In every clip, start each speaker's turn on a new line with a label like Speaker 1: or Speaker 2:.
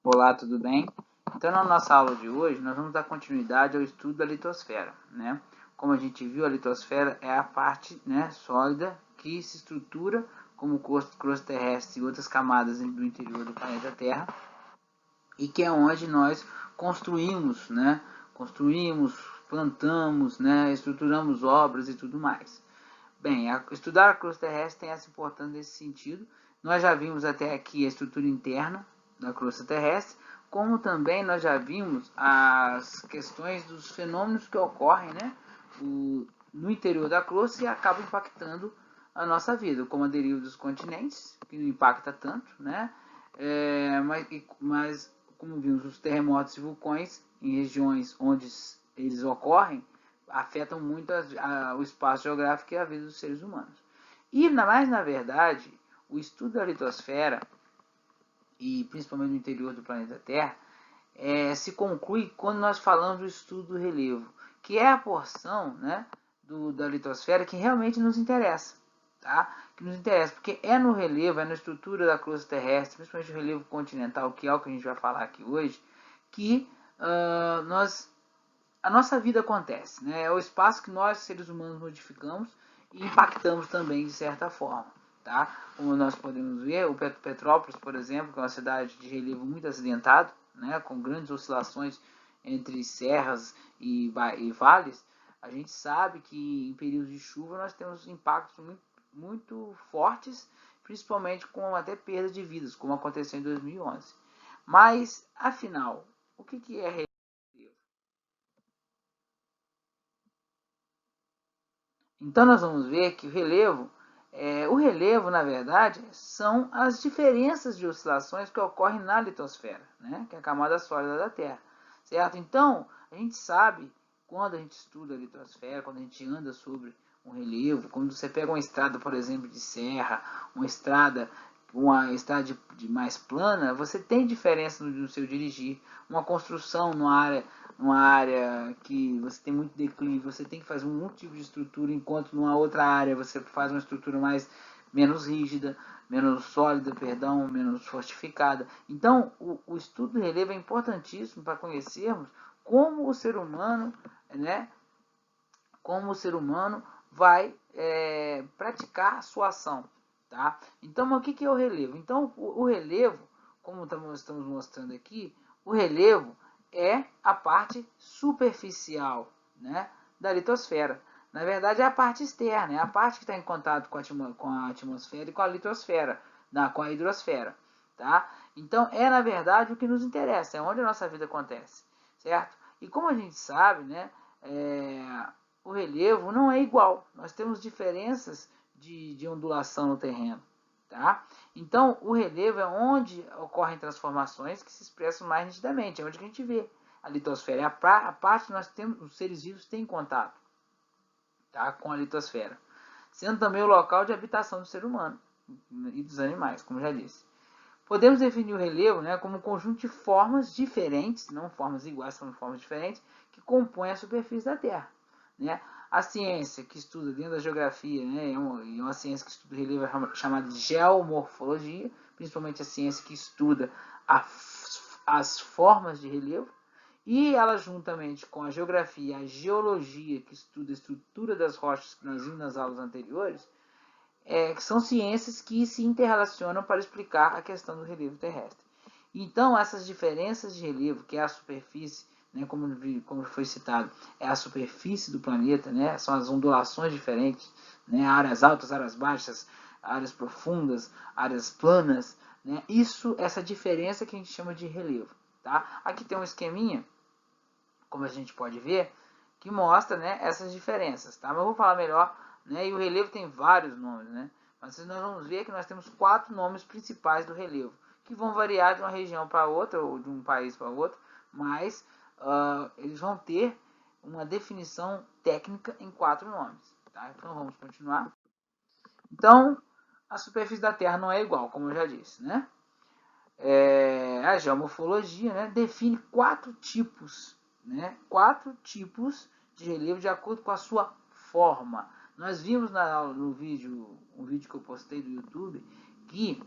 Speaker 1: Olá, tudo bem? Então, na nossa aula de hoje, nós vamos dar continuidade ao estudo da litosfera, né? Como a gente viu, a litosfera é a parte, né, sólida que se estrutura como crosta terrestre e outras camadas do interior do planeta Terra, e que é onde nós construímos, né? Construímos, plantamos, né? Estruturamos obras e tudo mais. Bem, estudar a crosta terrestre tem essa importância nesse sentido. Nós já vimos até aqui a estrutura interna da crosta terrestre, como também nós já vimos as questões dos fenômenos que ocorrem, né, no interior da crosta e acabam impactando a nossa vida, como a deriva dos continentes, que não impacta tanto, né, mas como vimos, os terremotos e vulcões em regiões onde eles ocorrem afetam muito o espaço geográfico e a vida dos seres humanos. E, mais na verdade, o estudo da litosfera, e principalmente no interior do planeta Terra, se conclui quando nós falamos do estudo do relevo, que é a porção, né, da litosfera que realmente nos interessa. Tá? Que nos interessa, porque é no relevo, é na estrutura da crosta terrestre, principalmente o relevo continental, que é o que a gente vai falar aqui hoje, que a nossa vida acontece. Né? É o espaço que nós, seres humanos, modificamos e impactamos também, de certa forma. Tá? Como nós podemos ver, o Petrópolis, por exemplo, que é uma cidade de relevo muito acidentado, né? Com grandes oscilações entre serras e vales, a gente sabe que em períodos de chuva nós temos impactos muito fortes, principalmente com até perda de vidas, como aconteceu em 2011. Mas, afinal, o que é relevo? Então nós vamos ver que o relevo, na verdade, são as diferenças de oscilações que ocorrem na litosfera, né? Que é a camada sólida da Terra, certo? Então, a gente sabe, quando a gente estuda a litosfera, quando a gente anda sobre um relevo, quando você pega uma estrada, por exemplo, de serra, uma estrada de mais plana, você tem diferença no seu dirigir. Uma construção numa área que você tem muito declive, você tem que fazer um tipo de estrutura, enquanto numa outra área você faz uma estrutura menos rígida, menos sólida, perdão, menos fortificada. Então, o estudo do relevo é importantíssimo para conhecermos como o ser humano, né, como o ser humano vai praticar a sua ação. Tá? Então, o que é o relevo? Então, o relevo, como estamos mostrando aqui, o relevo é a parte superficial, né, da litosfera. Na verdade, é a parte externa, é a parte que está em contato com a atmosfera e com a litosfera, com a hidrosfera. Tá? Então, na verdade, o que nos interessa, é onde a nossa vida acontece. Certo? E como a gente sabe, né, o relevo não é igual. Nós temos diferenças de ondulação no terreno. Tá? Então, o relevo é onde ocorrem transformações que se expressam mais nitidamente, é onde a gente vê. A litosfera é a parte que nós temos, os seres vivos têm contato, tá, com a litosfera, sendo também o local de habitação do ser humano e dos animais, como já disse. Podemos definir o relevo, né, como um conjunto de formas diferentes, não formas iguais, são formas diferentes, que compõem a superfície da Terra. Né? A ciência que estuda dentro da geografia, né, é uma ciência que estuda o relevo chamada de geomorfologia, principalmente a ciência que estuda as formas de relevo, e ela, juntamente com a geografia e a geologia, que estuda a estrutura das rochas que nós vimos nas aulas anteriores, que são ciências que se interrelacionam para explicar a questão do relevo terrestre. Então, essas diferenças de relevo, que é a superfície, né, como foi citado, é a superfície do planeta, né, são as ondulações diferentes, né, áreas altas, áreas baixas, áreas profundas, áreas planas, né, essa diferença que a gente chama de relevo. Tá? Aqui tem um esqueminha, como a gente pode ver, que mostra, né, essas diferenças. Tá? Mas eu vou falar melhor. Né, e o relevo tem vários nomes. Né? Mas nós vamos ver que nós temos 4 nomes principais do relevo, que vão variar de uma região para outra, ou de um país para outro, mas eles vão ter uma definição técnica em 4 nomes. Tá? Então vamos continuar. Então, a superfície da Terra não é igual, como eu já disse. Né? A geomorfologia, né, define 4 tipos, né, 4 tipos de relevo de acordo com a sua forma. Nós vimos no vídeo, um vídeo que eu postei do YouTube, que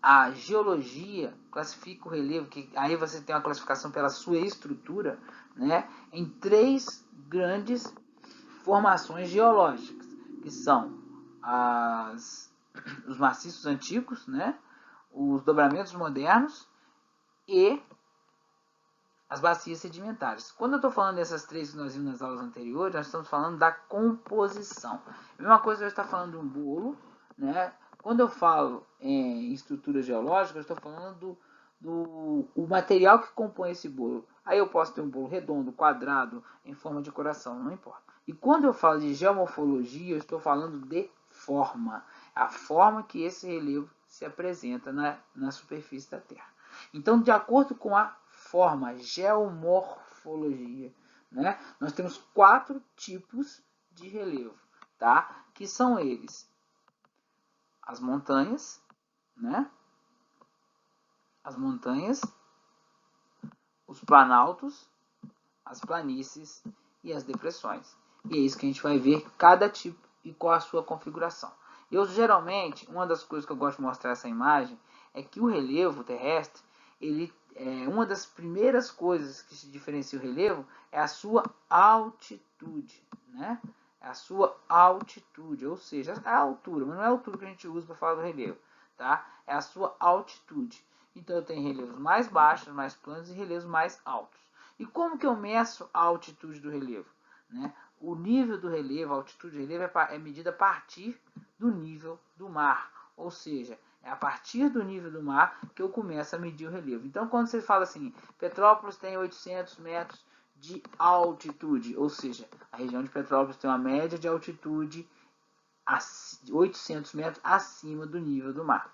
Speaker 1: a geologia classifica o relevo, que aí você tem uma classificação pela sua estrutura, né, em 3 grandes formações geológicas, que são os maciços antigos, né, os dobramentos modernos e as bacias sedimentares. Quando eu estou falando dessas 3 que nós vimos nas aulas anteriores, nós estamos falando da composição. A mesma coisa eu estou falando de um bolo, né? Quando eu falo em estrutura geológica, eu estou falando do material que compõe esse bolo. Aí eu posso ter um bolo redondo, quadrado, em forma de coração, não importa. E quando eu falo de geomorfologia, eu estou falando de forma. A forma que esse relevo se apresenta na superfície da Terra. Então, de acordo com a forma, geomorfologia, né, nós temos 4 tipos de relevo, tá? Que são eles: as montanhas, né? As montanhas, os planaltos, as planícies e as depressões. E é isso que a gente vai ver cada tipo e qual a sua configuração. Eu geralmente, uma das coisas que eu gosto de mostrar essa imagem é que o relevo terrestre, uma das primeiras coisas que se diferencia o relevo é a sua altitude, né? É a sua altitude, ou seja, a altura, mas não é a altura que a gente usa para falar do relevo, tá? É a sua altitude. Então eu tenho relevos mais baixos, mais planos e relevos mais altos. E como que eu meço a altitude do relevo, né? O nível do relevo, a altitude do relevo é medida a partir do nível do mar, ou seja, é a partir do nível do mar que eu começo a medir o relevo. Então, quando você fala assim, Petrópolis tem 800 metros de altitude, ou seja, a região de Petrópolis tem uma média de altitude 800 metros acima do nível do mar,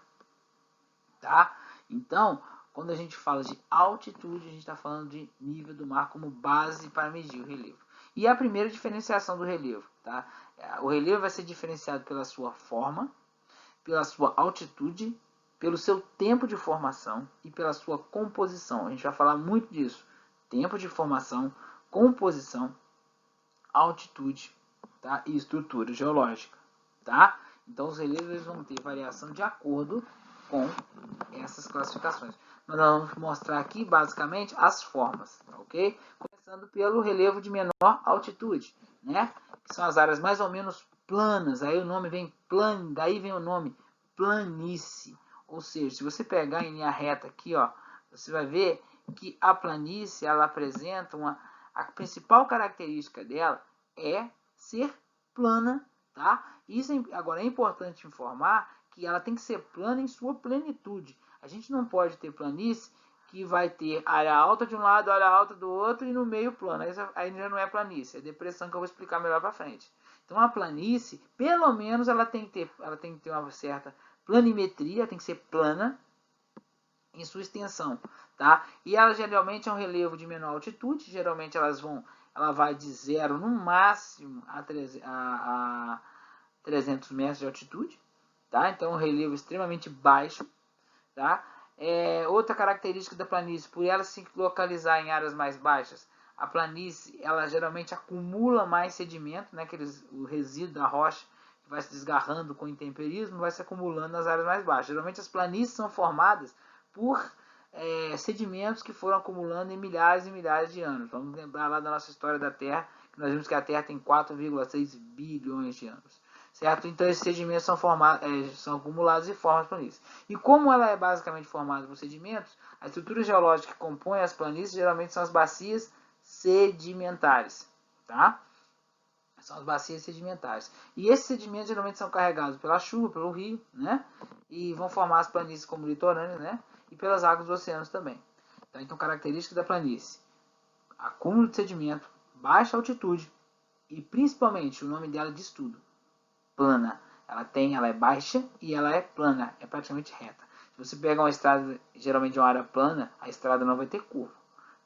Speaker 1: tá? Então, quando a gente fala de altitude, a gente está falando de nível do mar como base para medir o relevo. E a primeira diferenciação do relevo, tá? O relevo vai ser diferenciado pela sua forma, pela sua altitude, pelo seu tempo de formação e pela sua composição. A gente vai falar muito disso. Tempo de formação, composição, altitude, tá? E estrutura geológica, tá? Então os relevos vão ter variação de acordo com essas classificações. Nós vamos mostrar aqui basicamente as formas, ok? Começando pelo relevo de menor altitude, né? Que são as áreas mais ou menos planas. Aí o nome vem plano, daí vem o nome planície. Ou seja, se você pegar em linha reta aqui, ó, você vai ver que a planície ela apresenta a principal característica dela é ser plana, tá? Isso agora é importante informar que ela tem que ser plana em sua plenitude. A gente não pode ter planície que vai ter área alta de um lado, área alta do outro e no meio plano. Aí já não é planície, é depressão que eu vou explicar melhor para frente. Então a planície, pelo menos ela tem que ter uma certa planimetria, tem que ser plana em sua extensão, tá? E ela geralmente é um relevo de menor altitude, geralmente ela vai de 0 no máximo a 300 metros de altitude, tá? Então é um relevo extremamente baixo, tá? Outra característica da planície, por ela se localizar em áreas mais baixas, a planície ela geralmente acumula mais sedimento, né? O resíduo da rocha que vai se desgarrando com o intemperismo vai se acumulando nas áreas mais baixas. Geralmente as planícies são formadas por sedimentos que foram acumulando em milhares e milhares de anos. Vamos lembrar lá da nossa história da Terra, que nós vimos que a Terra tem 4,6 bilhões de anos. Certo? Então esses sedimentos são acumulados e formam as planícies. E como ela é basicamente formada por sedimentos, a estrutura geológica que compõe as planícies geralmente são as bacias sedimentares. Tá? São as bacias sedimentares. E esses sedimentos geralmente são carregados pela chuva, pelo rio, né? E vão formar as planícies como litorâneas, né? E pelas águas dos oceanos também. Tá? Então, características da planície: acúmulo de sedimento, baixa altitude e principalmente o nome dela diz tudo: plana. Ela é baixa e ela é plana, é praticamente reta. Se você pegar uma estrada, geralmente de uma área plana, a estrada não vai ter curva,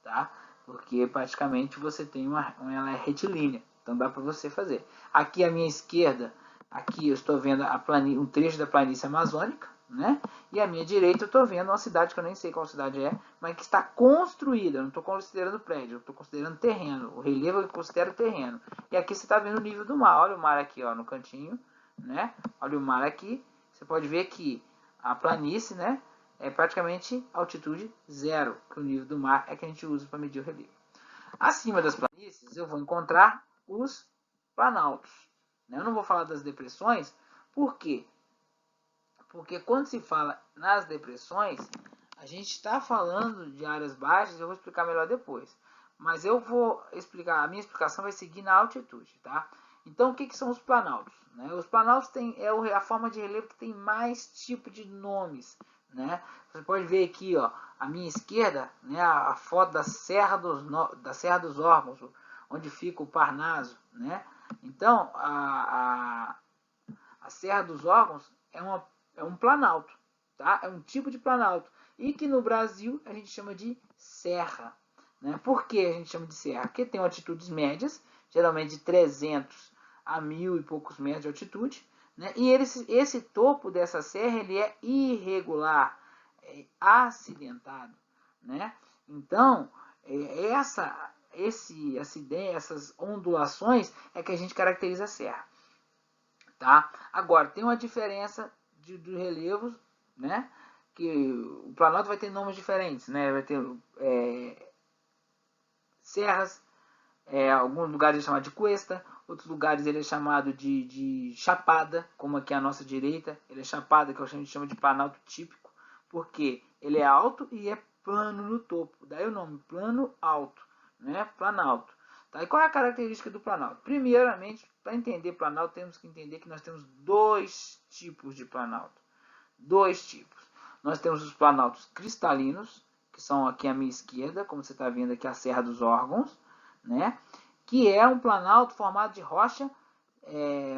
Speaker 1: tá? Porque praticamente você tem ela é retilínea, então dá para você fazer. Aqui à minha esquerda, aqui eu estou vendo um trecho da planície amazônica, né? E à minha direita eu estou vendo uma cidade que eu nem sei qual cidade é, mas que está construída. Eu não estou considerando prédio, eu estou considerando terreno. O relevo eu considero terreno. E aqui você está vendo o nível do mar. Olha o mar aqui, ó, no cantinho, né? Olha o mar aqui. Você pode ver que a planície, né? é praticamente altitude zero, que o nível do mar é que a gente usa para medir o relevo. Acima das planícies, eu vou encontrar os planaltos. Eu não vou falar das depressões, por quê? Porque quando se fala nas depressões, a gente está falando de áreas baixas, eu vou explicar melhor depois. Mas eu vou explicar, a minha explicação vai seguir na altitude, tá? Então, o que são os planaltos? Os planaltos é a forma de relevo que tem mais tipo de nomes, né? Você pode ver aqui, ó, à minha esquerda, né, a foto da Serra dos Órgãos, onde fica o Parnaso, né? Então, a Serra dos Órgãos é um planalto, tá? É um tipo de planalto. E que no Brasil a gente chama de serra. Né? Por que a gente chama de serra? Porque tem altitudes médias, geralmente de 300 a 1.000 e poucos metros de altitude. Né? E esse topo dessa serra ele é irregular, é acidentado. Né? Então, essas ondulações é que a gente caracteriza a serra. Tá? Agora, tem uma diferença dos relevos, né? Que o Planalto vai ter nomes diferentes, né? Vai ter serras, alguns lugares ele é chamado de cuesta, outros lugares ele é chamado de chapada, como aqui à nossa direita, ele é chapada, que a gente chama de planalto típico, porque ele é alto e é plano no topo, daí o nome, plano alto, né? Planalto. Tá? E qual é a característica do planalto? Primeiramente, para entender planalto, temos que entender que nós temos dois tipos de planalto. Dois tipos. Nós temos os planaltos cristalinos, que são aqui à minha esquerda, como você está vendo aqui a Serra dos Órgãos, né? Que é um planalto formado de rocha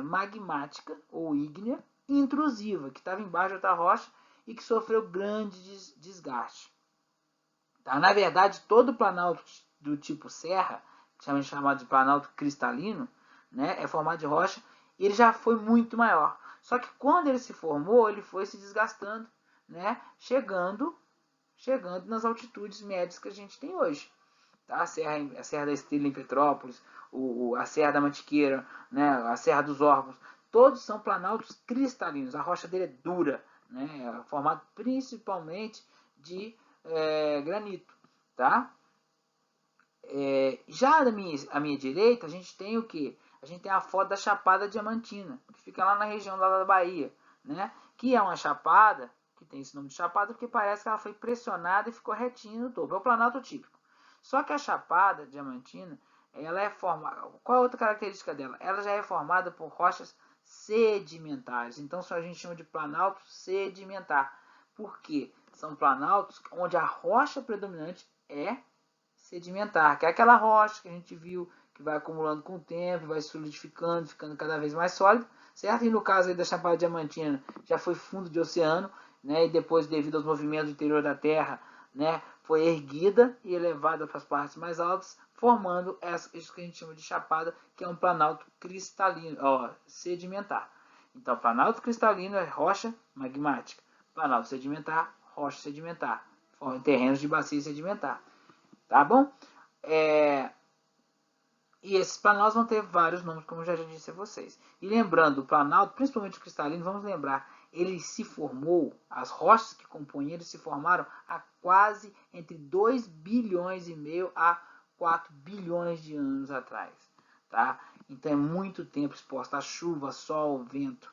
Speaker 1: magmática ou ígnea intrusiva, que estava embaixo de outra rocha e que sofreu grande desgaste. Tá? Na verdade, todo planalto do tipo serra, chamado de planalto cristalino, né, é formado de rocha, e ele já foi muito maior. Só que quando ele se formou, ele foi se desgastando, né, chegando nas altitudes médias que a gente tem hoje. Tá? A Serra da Estrela em Petrópolis, a Serra da Mantiqueira, né, a Serra dos Órgãos, todos são planaltos cristalinos. A rocha dele é dura, né, é formado principalmente de granito. Tá? Já à minha direita, a gente tem o que? A gente tem a foto da Chapada Diamantina, que fica lá na região lá da Bahia, né? Que é uma chapada, que tem esse nome de chapada, porque parece que ela foi pressionada e ficou retinha no topo. É o planalto típico. Só que a Chapada Diamantina, ela é formada... Qual é a outra característica dela? Ela já é formada por rochas sedimentares. Então, a gente chama de planalto sedimentar. Por quê? São planaltos onde a rocha predominante é sedimentar, que é aquela rocha que a gente viu que vai acumulando com o tempo, vai solidificando, ficando cada vez mais sólido, certo? E no caso aí da Chapada Diamantina, já foi fundo de oceano, né? E depois, devido aos movimentos do interior da Terra, né, foi erguida e elevada para as partes mais altas, formando isso que a gente chama de chapada, que é um planalto cristalino, sedimentar. Então, planalto cristalino é rocha magmática, planalto sedimentar, rocha sedimentar, em terrenos de bacia sedimentar. Tá bom? E esses planaltos vão ter vários nomes, como eu já disse a vocês. E lembrando, o planalto, principalmente o cristalino, vamos lembrar, ele se formou, as rochas que compõem ele se formaram há quase entre 2 bilhões e meio a 4 bilhões de anos atrás. Tá? Então é muito tempo exposto a chuva, sol, vento.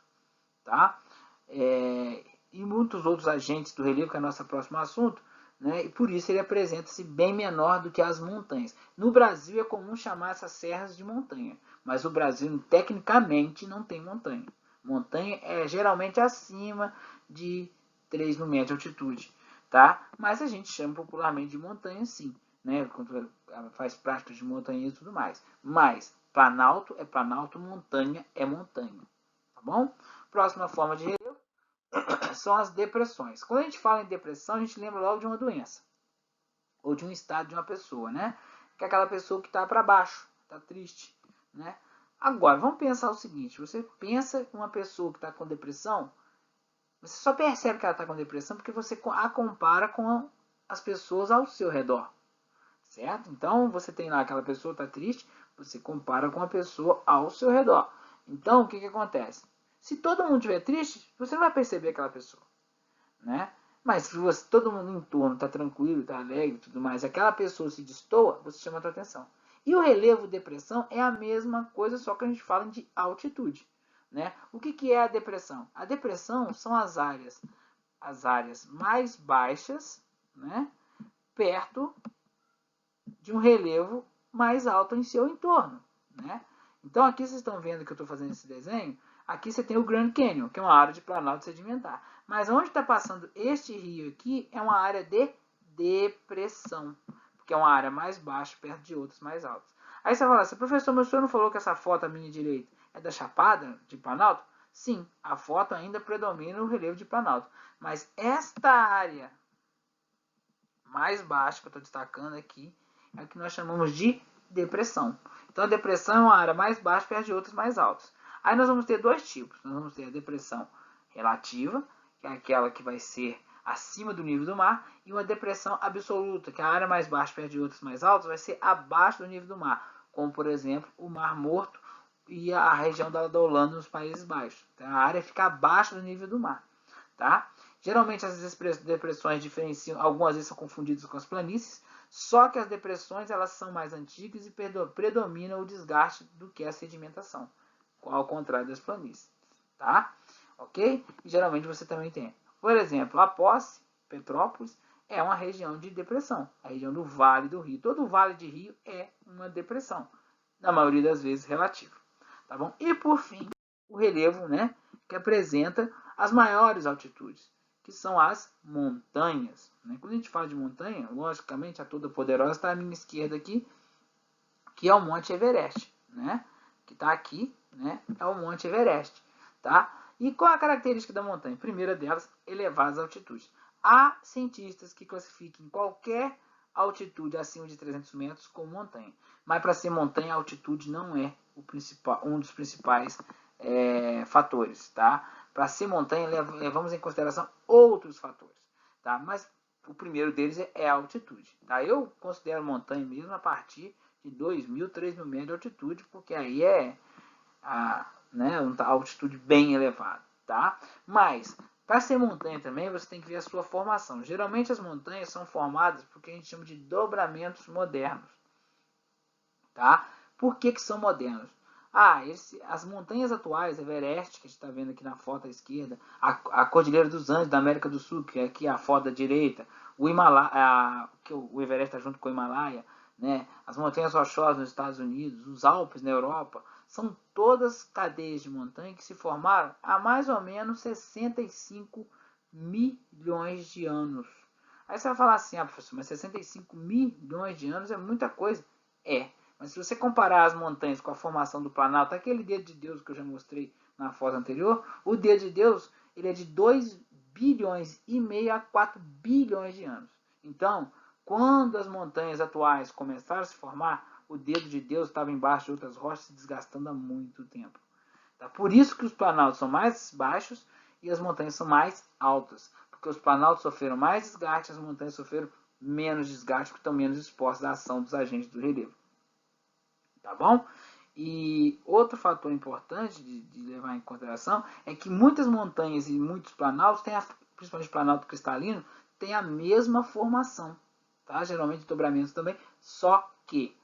Speaker 1: Tá? E muitos outros agentes do relevo, que é o nosso próximo assunto, né? E por isso ele apresenta-se bem menor do que as montanhas. No Brasil é comum chamar essas serras de montanha, mas o Brasil tecnicamente não tem montanha. Montanha é geralmente acima de 3 mil metros de altitude, tá? Mas a gente chama popularmente de montanha sim, né? Faz prática de montanha e tudo mais. Mas planalto é planalto, montanha é montanha, tá bom? Próxima forma de relevo são as depressões. Quando a gente fala em depressão, a gente lembra logo de uma doença ou de um estado de uma pessoa, né? Que é aquela pessoa que está para baixo, está triste, né? Agora, vamos pensar o seguinte: você pensa uma pessoa que está com depressão, você só percebe que ela está com depressão porque você a compara com as pessoas ao seu redor, certo? Então, você tem lá aquela pessoa que está triste, você compara com a pessoa ao seu redor. Então, o que acontece? Se todo mundo estiver triste, você não vai perceber aquela pessoa, né? Mas se você, todo mundo em torno está tranquilo, está alegre e tudo mais, aquela pessoa se destoa, você chama a sua atenção. E o relevo depressão é a mesma coisa, só que a gente fala de altitude. Né? O que é a depressão? A depressão são as áreas mais baixas, né, perto de um relevo mais alto em seu entorno. Né? Então aqui vocês estão vendo que eu estou fazendo esse desenho. Aqui você tem o Grand Canyon, que é uma área de planalto sedimentar. Mas onde está passando este rio aqui é uma área de depressão, porque é uma área mais baixa perto de outras mais altas. Aí você fala assim, professor, mas o senhor não falou que essa foto à minha direita é da Chapada de Planalto? Sim, a foto ainda predomina o relevo de Planalto. Mas esta área mais baixa que eu estou destacando aqui é o que nós chamamos de depressão. Então a depressão é uma área mais baixa perto de outras mais altas. Aí nós vamos ter dois tipos. Nós vamos ter a depressão relativa, que é aquela que vai ser acima do nível do mar, e uma depressão absoluta, que é a área mais baixa perto de outras mais altas vai ser abaixo do nível do mar, como por exemplo o Mar Morto e a região da Holanda nos Países Baixos. Então a área fica abaixo do nível do mar. Tá? Geralmente as depressões diferenciam, algumas vezes são confundidas com as planícies, só que as depressões elas são mais antigas e predomina o desgaste do que a sedimentação, ao contrário das planícies. Tá? Ok? E geralmente você também tem, por exemplo, a Posse, Petrópolis, é uma região de depressão, a região do Vale do Rio. Todo o Vale de Rio é uma depressão, na maioria das vezes relativa. Tá bom? E por fim, o relevo, né, que apresenta as maiores altitudes, que são as montanhas. Né? Quando a gente fala de montanha, logicamente a toda poderosa está à minha esquerda aqui, que é o Monte Everest, né? Que está aqui, né? É o Monte Everest, tá? E qual é a característica da montanha? Primeira delas, elevadas altitudes. Há cientistas que classifiquem qualquer altitude acima de 300 metros como montanha, mas para ser montanha, a altitude não é um dos principais fatores, tá? Para ser montanha, levamos em consideração outros fatores, tá? Mas o primeiro deles é a altitude, tá? Eu considero montanha mesmo a partir de 2.000, 3.000 metros de altitude, porque aí é uma altitude bem elevada, tá? Mas, para ser montanha também, você tem que ver a sua formação. Geralmente as montanhas são formadas por que a gente chama de dobramentos modernos, tá? Por que são modernos? As montanhas atuais, Everest, que a gente está vendo aqui na foto à esquerda, a Cordilheira dos Andes da América do Sul, que é aqui a foto da direita, o Himalaia, que o Everest está junto com o Himalaia, né? As montanhas rochosas nos Estados Unidos, os Alpes na Europa, são todas cadeias de montanha que se formaram há mais ou menos 65 milhões de anos. Aí você vai falar assim, professor, mas 65 milhões de anos é muita coisa. Mas se você comparar as montanhas com a formação do Planalto, aquele dedo de Deus que eu já mostrei na foto anterior, o dedo de Deus ele é de 2 bilhões e meio a 4 bilhões de anos. Então, quando as montanhas atuais começaram a se formar, o dedo de Deus estava embaixo de outras rochas se desgastando há muito tempo. Tá? Por isso que os planaltos são mais baixos e as montanhas são mais altas. Porque os planaltos sofreram mais desgaste, as montanhas sofreram menos desgaste, porque estão menos expostas à ação dos agentes do relevo. Tá bom? E outro fator importante de levar em consideração é que muitas montanhas e muitos planaltos, principalmente o planalto cristalino, têm a mesma formação. Tá? Geralmente dobramentos também, só que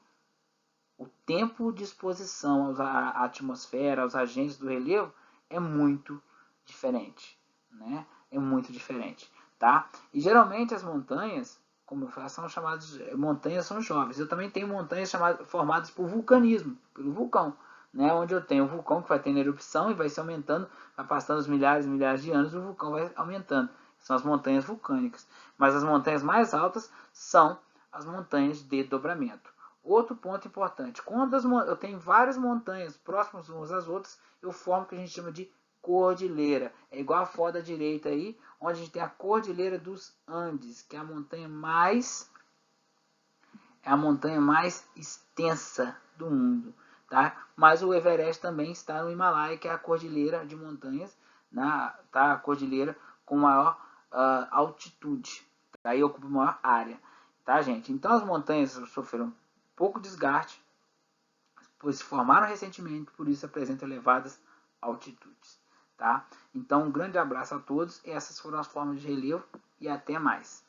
Speaker 1: o tempo de exposição à atmosfera, aos agentes do relevo, é muito diferente. Né? É muito diferente. Tá? E geralmente as montanhas, como eu falo, são chamadas montanhas são jovens. Eu também tenho montanhas formadas por vulcanismo, pelo vulcão, né? Onde eu tenho o vulcão que vai tendo erupção e vai se aumentando, vai passando os milhares e milhares de anos, o vulcão vai aumentando. São as montanhas vulcânicas. Mas as montanhas mais altas são as montanhas de dobramento. Outro ponto importante, quando eu tenho várias montanhas próximas umas às outras, eu formo o que a gente chama de cordilheira. É igual a foto da direita aí, onde a gente tem a Cordilheira dos Andes, que é a montanha mais extensa do mundo, tá? Mas o Everest também está no Himalaia, que é a cordilheira de montanhas, tá? A cordilheira com maior altitude, tá? E ocupa maior área, tá, gente? Então as montanhas sofreram pouco desgaste, pois se formaram recentemente, por isso apresentam elevadas altitudes. Tá? Então, um grande abraço a todos. Essas foram as formas de relevo. e até mais.